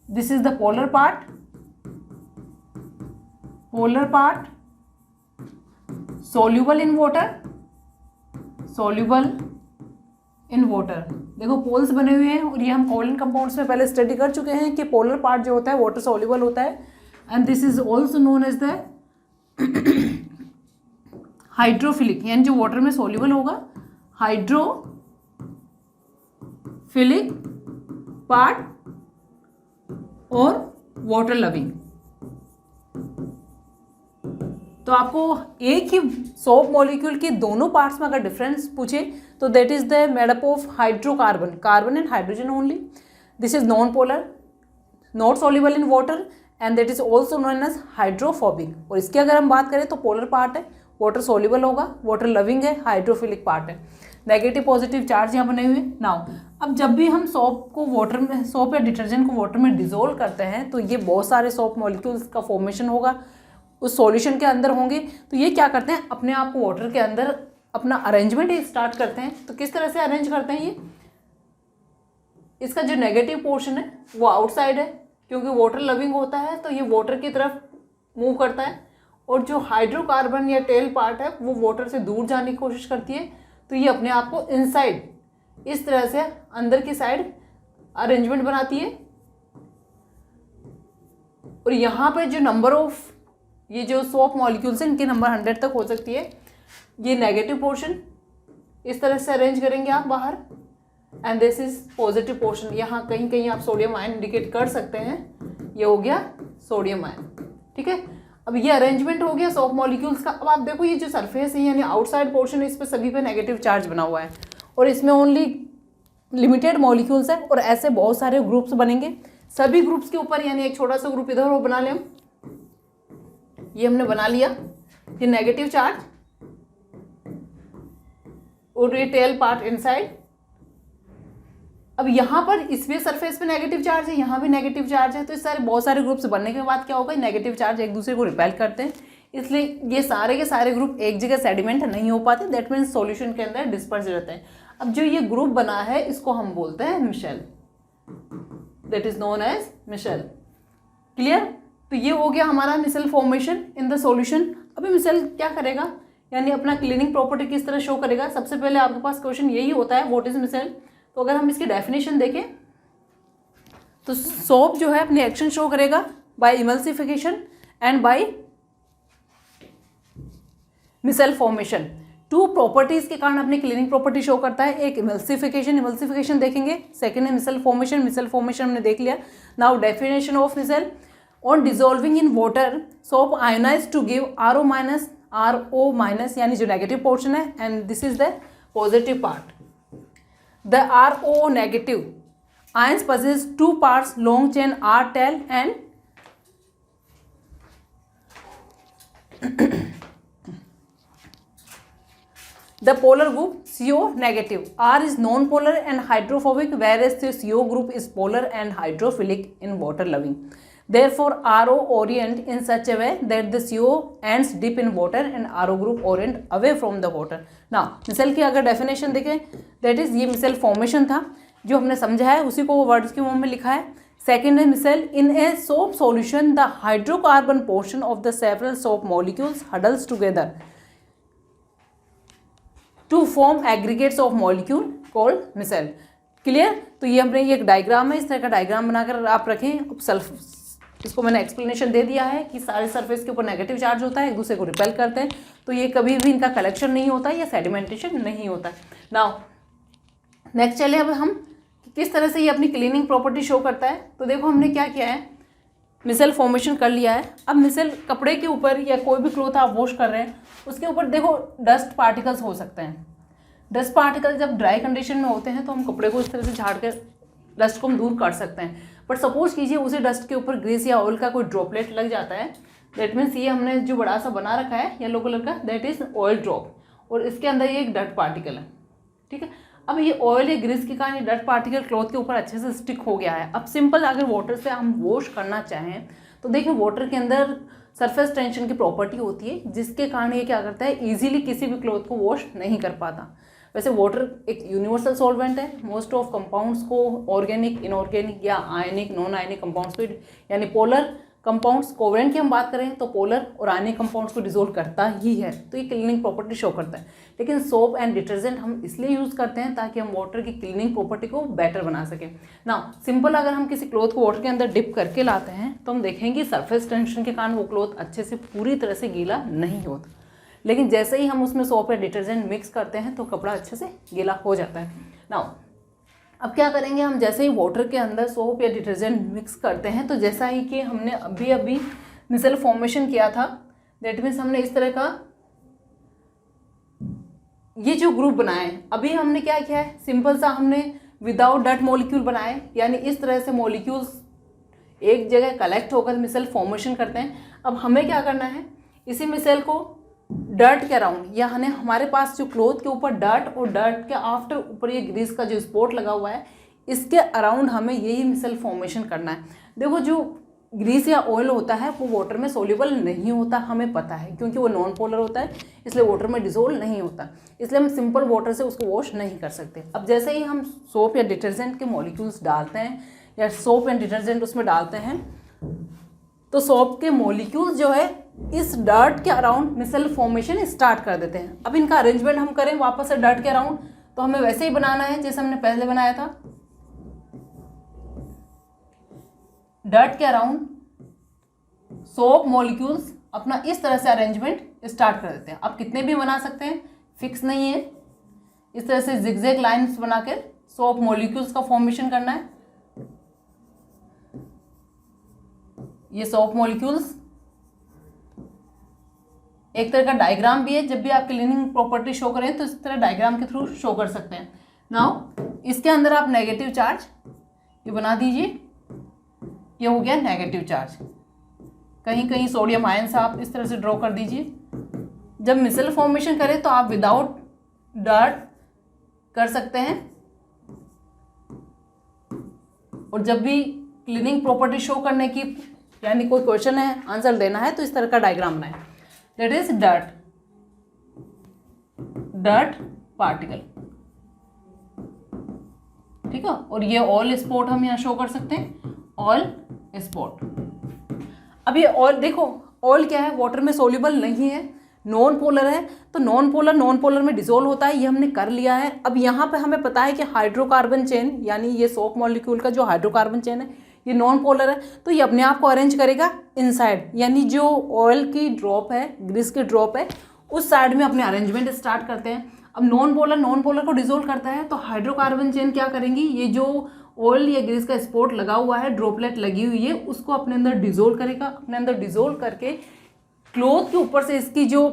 this is the polar part, soluble in water, देखो पोल्स बने हुए हैं, और ये हम कोवलेंट कंपाउंड्स में पहले स्टडी कर चुके हैं कि पोलर पार्ट जो होता है वाटर सॉल्युबल होता है, and this is also known as the hydrophilic, यानी जो वाटर में सॉल्युबल होगा, हाइड्रोफिलिक पार्ट और वाटर लविंग। तो आपको एक ही सोप मॉलिक्यूल के दोनों पार्ट्स में अगर डिफरेंस पूछे तो that is the made up of hydrocarbon, carbon and hydrogen only. This is non polar, not soluble in water, and that is also known as hydrophobic. और इसकी अगर हम बात करें तो पोलर पार्ट है, वाटर सॉल्युबल होगा, वाटर लविंग है, हाइड्रोफिलिक पार्ट है। नेगेटिव पॉजिटिव चार्ज यहाँ बने हुए। नाउ अब जब भी हम सोप को वाटर में, सोप या डिटर्जेंट को वाटर में डिजोल्व करते हैं तो ये बहुत सारे सोप मॉलिक्यूल्स का फॉर्मेशन होगा, उस सॉल्यूशन के अंदर होंगे। तो ये क्या करते हैं, अपने आप को वाटर के अंदर अपना अरेंजमेंट स्टार्ट करते हैं। तो किस तरह से अरेंज करते हैं, ये इसका जो नेगेटिव पोर्शन है वो आउटसाइड है, क्योंकि वाटर लविंग होता है तो ये वाटर की तरफ मूव करता है, और जो हाइड्रोकार्बन या टेल पार्ट है वो वाटर से दूर जाने की कोशिश करती है, तो ये अपने आप को इनसाइड इस तरह से अंदर की साइड अरेंजमेंट बनाती है। और यहाँ पे जो नंबर ऑफ ये जो सोप मॉलिक्यूल्स हैं इनके नंबर 100 तक हो सकती है। ये नेगेटिव पोर्शन इस तरह से अरेंज करेंगे आप बाहर, and this is positive portion. यहाँ कहीं कहीं आप सोडियम आयन इंडिकेट कर सकते हैं, ये हो गया सोडियम आयन, ठीक है। अब ये अरेंजमेंट हो गया सोप मॉलिक्यूल्स का। अब आप देखो ये जो सरफेस है यानी आउटसाइड पोर्शन है, इस पर सभी पे नेगेटिव चार्ज बना हुआ है, और इसमें ओनली लिमिटेड मॉलिक्यूल्स है, और ऐसे बहुत सारे ग्रुप्स बनेंगे। सभी ग्रुप्स के ऊपर यानी एक छोटा सा ग्रुप इधर वो बना लें, ये हमने बना लिया, ये नेगेटिव चार्ज और ये टेल पार्ट इनसाइड। अब यहाँ पर इस भी सरफेस पे नेगेटिव चार्ज है, यहाँ भी नेगेटिव चार्ज है, तो इस सारे बहुत सारे ग्रुप्स बनने के बाद क्या होगा, नेगेटिव चार्ज एक दूसरे को रिपेल करते हैं, इसलिए ये सारे के सारे ग्रुप एक जगह सेडिमेंट नहीं हो पाते, दैट मीन्स सॉल्यूशन के अंदर डिस्पर्स रहते हैं। अब जो ये ग्रुप बना है इसको हम बोलते हैं micelle, that is known as micelle. Clear? तो ये हो गया हमारा micelle formation in the solution. अभी मिशेल क्या करेगा, यानी अपना क्लीनिंग प्रॉपर्टी किस तरह शो करेगा। सबसे पहले आपके पास क्वेश्चन यही होता है, व्हाट इज मिशेल। तो अगर हम इसकी डेफिनेशन देखें तो सोप जो है अपनी एक्शन शो करेगा by emulsification and by micelle formation. Two properties के कारण अपनी क्लीनिंग प्रॉपर्टी शो करता है, एक इमल्सिफिकेशन देखेंगे, सेकेंड है मिशेल फॉर्मेशन हमने देख लिया। Now definition of micelle, on dissolving in water soap ionize to give RO minus RO यानी जो नेगेटिव पोर्शन है, and this is the positive part. The RO negative ions possess two parts, long chain R tail and the polar group CO negative. R is non-polar and hydrophobic, whereas the CO group is polar and hydrophilic and water loving. Therefore, RO orient in such a way that the CO ends dip in water and RO group orient away from the water. Now, micelle की अगर definition देखें, that is ये micelle formation था जो हमने समझा है, उसी को वो वर्ड्स के फॉर्म में लिखा है। सेकेंड है micelle, in a soap solution the hydrocarbon portion of the several soap molecules huddles together to form aggregates of molecule called micelle. Clear? तो ये हमने ये एक डायग्राम है, इस तरह का डायग्राम बनाकर आप रखें। इसको मैंने एक्सप्लेनेशन दे दिया है कि सारे सरफेस के ऊपर नेगेटिव चार्ज होता है, एक दूसरे को रिपेल करते हैं, तो ये कभी भी इनका कलेक्शन नहीं होता है या सेडिमेंटेशन नहीं होता है। नाउ नेक्स्ट चले अब हम किस तरह से ये अपनी क्लीनिंग प्रॉपर्टी शो करता है। तो देखो हमने क्या किया है, मिशेल फॉर्मेशन कर लिया है। अब मिशेल कपड़े के ऊपर या कोई भी क्लॉथ आप वॉश कर रहे हैं उसके ऊपर देखो डस्ट पार्टिकल्स हो सकते हैं। डस्ट पार्टिकल जब ड्राई कंडीशन में होते हैं तो हम कपड़े को इस तरह से झाड़ कर डस्ट को हम दूर कर सकते हैं। बट सपोज कीजिए उसी डस्ट के ऊपर ग्रीस या ऑयल का कोई ड्रॉपलेट लग जाता है, दैट मीन्स ये हमने जो बड़ा सा बना रखा है येलो कलर का, दैट इज ऑयल ड्रॉप, और इसके अंदर ये एक डस्ट पार्टिकल है। ठीक है, अब ये ऑयल या ग्रीस के कारण ये डस्ट पार्टिकल क्लॉथ के ऊपर अच्छे से स्टिक हो गया है। अब सिंपल अगर वाटर से हम वॉश करना चाहें तो देखिए वाटर के अंदर सरफेस टेंशन की प्रॉपर्टी होती है जिसके कारण ये क्या करता है, ईजिली किसी भी क्लॉथ को वॉश नहीं कर पाता। वैसे वाटर एक यूनिवर्सल सॉल्वेंट है, मोस्ट ऑफ कंपाउंड्स को ऑर्गेनिक, इनऑर्गेनिक या आयनिक, नॉन आयनिक कंपाउंड्स को यानी पोलर कंपाउंड्स, कोवेलेंट की हम बात करें तो पोलर और आयनिक कंपाउंड्स को डिसॉल्व करता ही है, तो ये क्लीनिंग प्रॉपर्टी शो करता है। लेकिन सोप एंड डिटर्जेंट हम इसलिए यूज़ करते हैं ताकि हम वाटर की क्लीनिंग प्रॉपर्टी को बेटर बना सकें। ना सिंपल अगर हम किसी क्लॉथ को वाटर के अंदर डिप करके लाते हैं तो हम देखेंगे सरफेस टेंशन के कारण वो क्लॉथ अच्छे से पूरी तरह से गीला नहीं होता, लेकिन जैसे ही हम उसमें सोप या डिटर्जेंट मिक्स करते हैं तो कपड़ा अच्छे से गीला हो जाता है। नाउ अब क्या करेंगे हम, जैसे ही वाटर के अंदर सोप या डिटर्जेंट मिक्स करते हैं तो जैसा ही कि हमने अभी मिशेल फॉर्मेशन किया था, दैट मीन्स हमने इस तरह का ये जो ग्रुप बनाए, अभी हमने क्या किया है, सिंपल सा हमने विदाउट डट मॉलिक्यूल बनाए, यानी इस तरह से मॉलिक्यूल्स एक जगह कलेक्ट होकर मिशेल फॉर्मेशन करते हैं। अब हमें क्या करना है, इसी मिशेल को डर्ट के अराउंड, यानी हमारे पास जो क्लॉथ के ऊपर डर्ट और डर्ट के आफ्टर ऊपर ये ग्रीस का जो स्पॉट लगा हुआ है, इसके अराउंड हमें यही मिशेल फॉर्मेशन करना है। देखो जो ग्रीस या ऑयल होता है वो वाटर में सोल्यूबल नहीं होता, हमें पता है, क्योंकि वो नॉन पोलर होता है, इसलिए वाटर में डिसॉल्व नहीं होता, इसलिए हम सिंपल वाटर से उसको वॉश नहीं कर सकते। अब जैसे ही हम सोप या डिटर्जेंट के मॉलिक्यूल्स डालते हैं या सोप एंड डिटर्जेंट उसमें डालते हैं तो सोप के मॉलिक्यूल्स जो है इस डर्ट के अराउंड मिशेल फॉर्मेशन स्टार्ट कर देते हैं। अब इनका अरेंजमेंट हम करें वापस से डर्ट के अराउंड, तो हमें वैसे ही बनाना है जैसे हमने पहले बनाया था। डर्ट के अराउंड सोप मॉलिक्यूल्स अपना इस तरह से अरेंजमेंट स्टार्ट कर देते हैं। आप कितने भी बना सकते हैं, फिक्स नहीं है, इस तरह से जिगजैग लाइंस बनाकर सोप मॉलिक्यूल्स का फॉर्मेशन करना है। ये सोप मॉलिक्यूल्स एक तरह का डायग्राम भी है, जब भी आप क्लीनिंग प्रॉपर्टी शो करें तो इस तरह डायग्राम के थ्रू शो कर सकते हैं। नाउ इसके अंदर आप नेगेटिव चार्ज ये बना दीजिए, ये हो गया नेगेटिव चार्ज। कहीं कहीं सोडियम आयंस आप इस तरह से ड्रॉ कर दीजिए। जब मिसल फॉर्मेशन करें तो आप विदाउट डर्ट कर सकते हैं, और जब भी क्लीनिंग प्रॉपर्टी शो करने की यानी कोई क्वेश्चन है आंसर देना है तो इस तरह का डायग्राम बनाएं। दैट इज डर्ट पार्टिकल, ठीक है। और ये ऑयल स्पॉट हम यहाँ शो कर सकते हैं, ऑयल स्पॉट। अब ये ऑयल देखो, ऑयल क्या है, वाटर में सोल्यूबल नहीं है, नॉन पोलर है, तो नॉन पोलर में डिसोल्व होता है, ये हमने कर लिया है। अब यहाँ पे हमें पता है कि हाइड्रोकार्बन चेन यानी ये सोप मॉलिक्यूल का जो हाइड्रोकार्बन चेन है ये नॉन पोलर है, तो ये अपने आप को अरेंज करेगा इनसाइड, यानी जो ऑयल की ड्रॉप है, ग्रीस की ड्रॉप है, उस साइड में अपने अरेंजमेंट स्टार्ट करते हैं। अब नॉन पोलर को डिसोल्व करता है, तो हाइड्रोकार्बन चेन क्या करेंगी, ये जो ऑयल या ग्रीस का स्पॉट लगा हुआ है, ड्रॉपलेट लगी हुई है, उसको अपने अंदर डिसोल्व करेगा। अपने अंदर डिसोल्व करके क्लॉथ के ऊपर से इसकी जो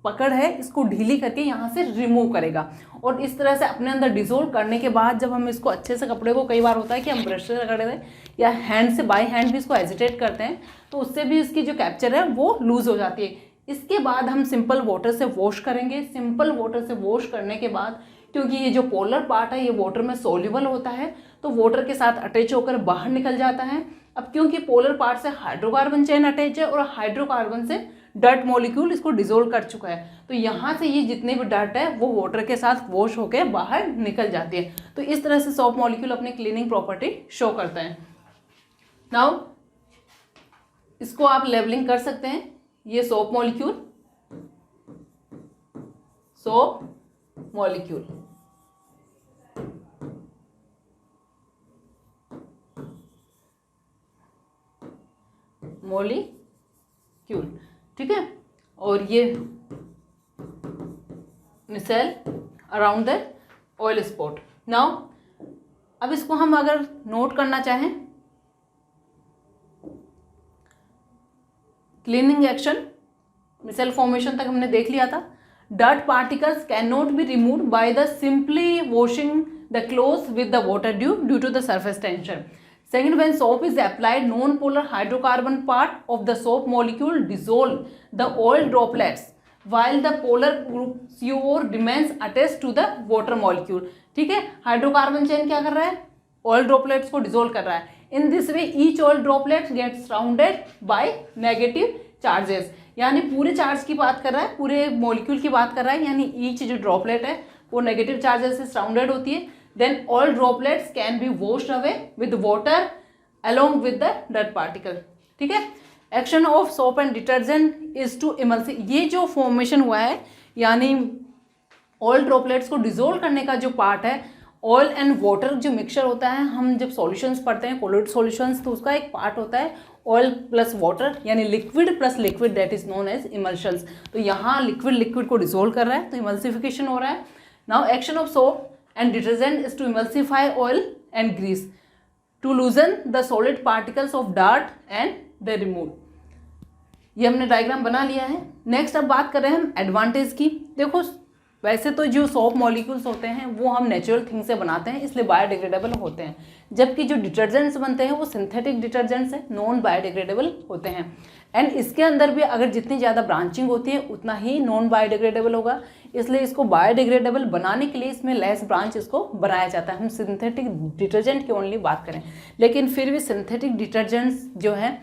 पकड़ है इसको ढीली करके यहाँ से रिमूव करेगा। और इस तरह से अपने अंदर डिसोल्व करने के बाद जब हम इसको अच्छे से कपड़े को, कई बार होता है कि हम ब्रश से रगड़ दें या हैंड से बाय हैंड भी इसको एजिटेट करते हैं, तो उससे भी इसकी जो कैप्चर है वो लूज हो जाती है। इसके बाद हम सिंपल वाटर से वॉश करेंगे। सिंपल वाटर से वॉश करने के बाद, क्योंकि ये जो पोलर पार्ट है ये वाटर में सोल्यूबल होता है, तो वाटर के साथ अटैच होकर बाहर निकल जाता है। अब क्योंकि पोलर पार्ट से हाइड्रोकार्बन चेन अटैच है और हाइड्रोकार्बन से डर्ट मॉलिक्यूल इसको डिसोल्व कर चुका है, तो यहाँ से ये जितने भी डर्ट है वो वाटर के साथ वॉश होकर बाहर निकल जाती है। तो इस तरह से सोप मॉलिक्यूल अपनी क्लीनिंग प्रॉपर्टी शो करते हैं। नाउ इसको आप लेबलिंग कर सकते हैं, ये सोप मॉलिक्यूल, मॉलिक्यूल, ठीक है। और ये micelle around the oil spot. Now अब इसको हम अगर नोट करना चाहें, क्लीनिंग एक्शन, मिसेल फॉर्मेशन तक हमने देख लिया था। Dirt particles can not be removed by the simply washing the clothes with the water due to the surface tension. Second, when soap is applied, non-polar hydrocarbon part of the soap molecule dissolve the oil droplets, while the polar group CO remains attached to the water molecule. ठीक है, hydrocarbon chain क्या कर रहा है, oil droplets को dissolve कर रहा है। In this way each oil droplet gets surrounded by negative charges, यानी पूरे चार्ज की बात कर रहा है, पूरे मॉलिक्यूल की बात कर रहा है, यानी ईच जो ड्रॉपलेट है वो नेगेटिव चार्जेस से सराउंडेड होती है। Then all droplets can be washed away with water along with the dirt particle. ठीक है, action of soap and detergent is to emulsify. ये जो फॉर्मेशन हुआ है यानी ऑयल ड्रॉपलेट्स को डिसोल्व करने का जो पार्ट है, ऑयल एंड वाटर जो मिक्सचर होता है, हम जब सॉल्यूशंस पढ़ते हैं कोलोइड सॉल्यूशंस, तो उसका एक पार्ट होता है ऑयल प्लस वाटर यानी liquid plus liquid, that is known as emulsions. तो यहाँ लिक्विड को डिसोल्व कर रहा है, तो इमल्सिफिकेशन हो रहा है। Now action of soap and detergent is to emulsify oil and grease, to loosen the solid particles of dirt and they remove। ये हमने डायग्राम बना लिया है। नेक्स्ट अब बात कर रहे हैं हम एडवांटेज की। देखो वैसे तो जो सोप मॉलिक्यूल्स होते हैं वो हम नेचुरल थिंग से बनाते हैं, इसलिए बायोडिग्रेडेबल होते हैं, जबकि जो डिटर्जेंट्स बनते हैं वो सिंथेटिक डिटर्जेंट्स हैं, नॉन बायोडिग्रेडेबल होते हैं। एंड इसके अंदर भी अगर जितनी ज़्यादा ब्रांचिंग होती है उतना ही नॉन बायोडिग्रेडेबल होगा, इसलिए इसको बायोडिग्रेडेबल बनाने के लिए इसमें लेस ब्रांच इसको बनाया जाता है। हम सिंथेटिक डिटर्जेंट की ओनली बात करें, लेकिन फिर भी सिंथेटिक डिटर्जेंट्स जो हैं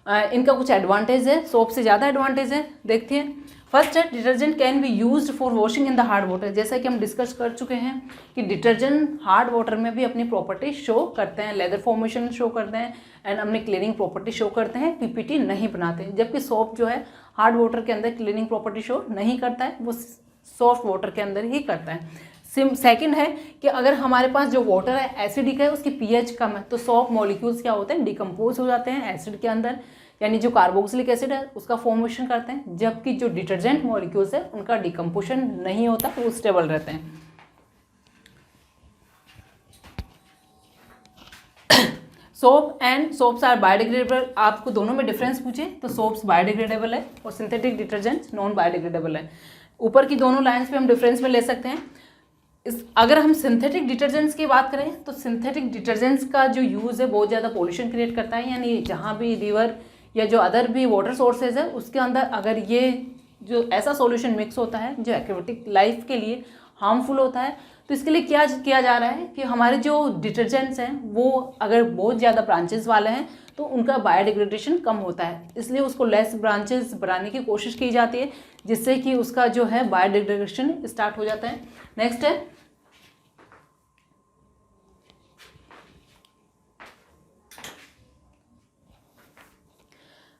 इनका कुछ एडवांटेज है, सोप से ज़्यादा एडवांटेज है। देखते हैं, फर्स्ट है detergent can be used for washing in the hard water. जैसा कि हम डिस्कस कर चुके हैं कि डिटर्जेंट हार्ड वाटर में भी अपनी प्रॉपर्टी शो करते हैं, लेदर फॉर्मेशन शो करते हैं एंड अपनी क्लीनिंग प्रॉपर्टी शो करते हैं, पीपीटी नहीं बनाते हैं। जबकि सोप जो है हार्ड वाटर के अंदर क्लीनिंग प्रॉपर्टी शो नहीं करता है, वो सॉफ्ट वाटर के अंदर ही करता है। सेकेंड है कि अगर हमारे पास जो वाटर है एसिडिक है, उसकी पीएच कम है, तो सोप मॉलिक्यूल्स क्या होते हैं, डिकम्पोज हो जाते हैं एसिड के अंदर, यानी जो कार्बोक्सिलिक एसिड है उसका फॉर्मेशन करते हैं, जबकि जो डिटर्जेंट मॉलिक्यूल्स है उनका डिकम्पोजन नहीं होता, वो स्टेबल रहते हैं। Soap and soaps are biodegradable. आपको दोनों में डिफरेंस पूछे तो सोप्स बायोडिग्रेडेबल है और सिंथेटिक डिटर्जेंट्स नॉन बायोडिग्रेडेबल है। ऊपर की दोनों लाइंस पे हम डिफरेंस में ले सकते हैं। अगर हम सिंथेटिक डिटर्जेंट्स की बात करें तो सिंथेटिक डिटर्जेंट्स का जो यूज़ है बहुत ज़्यादा पोल्यूशन क्रिएट करता है, यानी जहाँ भी रिवर या जो अदर भी वाटर सोर्सेज है उसके अंदर अगर ये जो ऐसा सॉल्यूशन मिक्स होता है जो एक्वेटिक लाइफ के लिए हार्मफुल होता है, तो इसके लिए क्या किया जा रहा है कि हमारे जो डिटर्जेंट्स हैं वो अगर बहुत ज़्यादा ब्रांचेस वाले हैं तो उनका बायोडिग्रेडेशन कम होता है, इसलिए उसको लेस ब्रांचेस बनाने की कोशिश की जाती है जिससे कि उसका जो है बायोडिग्रेडेशन स्टार्ट हो जाता है। नेक्स्ट है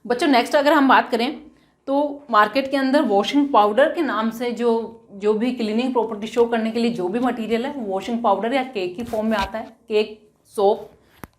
बच्चों, नेक्स्ट अगर हम बात करें तो मार्केट के अंदर वॉशिंग पाउडर के नाम से जो भी क्लीनिंग प्रॉपर्टी शो करने के लिए जो भी मटेरियल है वॉशिंग पाउडर या केक की फॉर्म में आता है। केक, सोप,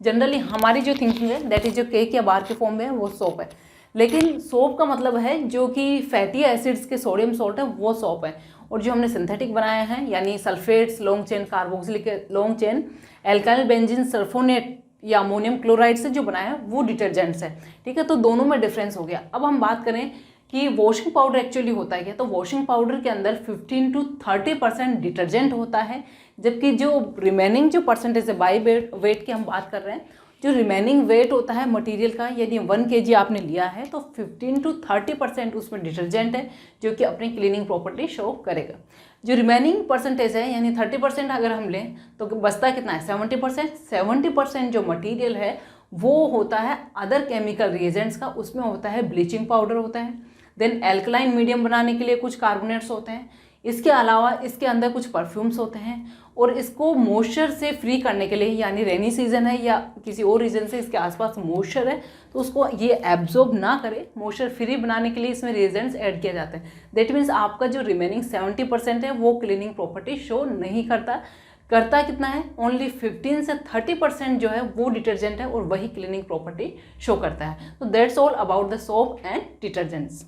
जनरली हमारी जो थिंकिंग है दैट इज जो केक या बार के फॉर्म में है वो सोप है, लेकिन सोप का मतलब है जो कि फैटी एसिड्स के सोडियम सॉल्ट है वो सोप है, और जो हमने सिंथेटिक बनाया है यानी sulphates, long chain carboxylic long chain alkyl benzene sulphonate या अमोनियम क्लोराइड से जो बनाया है वो डिटर्जेंट्स है। ठीक है, तो दोनों में डिफरेंस हो गया। अब हम बात करें कि वॉशिंग पाउडर एक्चुअली होता है क्या, तो वॉशिंग पाउडर के अंदर 15 to 30% डिटर्जेंट होता है, जबकि जो रिमेनिंग जो परसेंटेज है बाई वेट की हम बात कर रहे हैं, जो रिमेनिंग वेट होता है मटेरियल का, यदि 1 kg आपने लिया है तो 15 to 30% उसमें डिटर्जेंट है जो कि अपनी क्लीनिंग प्रॉपर्टी शो करेगा। जो रिमेनिंग परसेंटेज है यानी 30% अगर हम लें तो बचता कितना है 70%। 70% जो मटेरियल है वो होता है अदर केमिकल रिएजेंट्स का, उसमें होता है ब्लीचिंग पाउडर होता है, देन एल्कलाइन मीडियम बनाने के लिए कुछ कार्बोनेट्स होते हैं, इसके अलावा इसके अंदर कुछ परफ्यूम्स होते हैं, और इसको मॉइस्चर से फ्री करने के लिए यानी रेनी सीजन है या किसी और रीजन से इसके आसपास मॉइस्चर है तो उसको ये एब्जॉर्ब ना करे, मॉइस्चर फ्री बनाने के लिए इसमें रिएजेंट्स ऐड किए जाते हैं। दैट मीन्स आपका जो रिमेनिंग 70% है वो क्लीनिंग प्रॉपर्टी शो नहीं करता कितना है ओनली 15 से 30% जो है वो डिटर्जेंट है और वही क्लीनिंग प्रॉपर्टी शो करता है। तो that's all about the soap and detergents.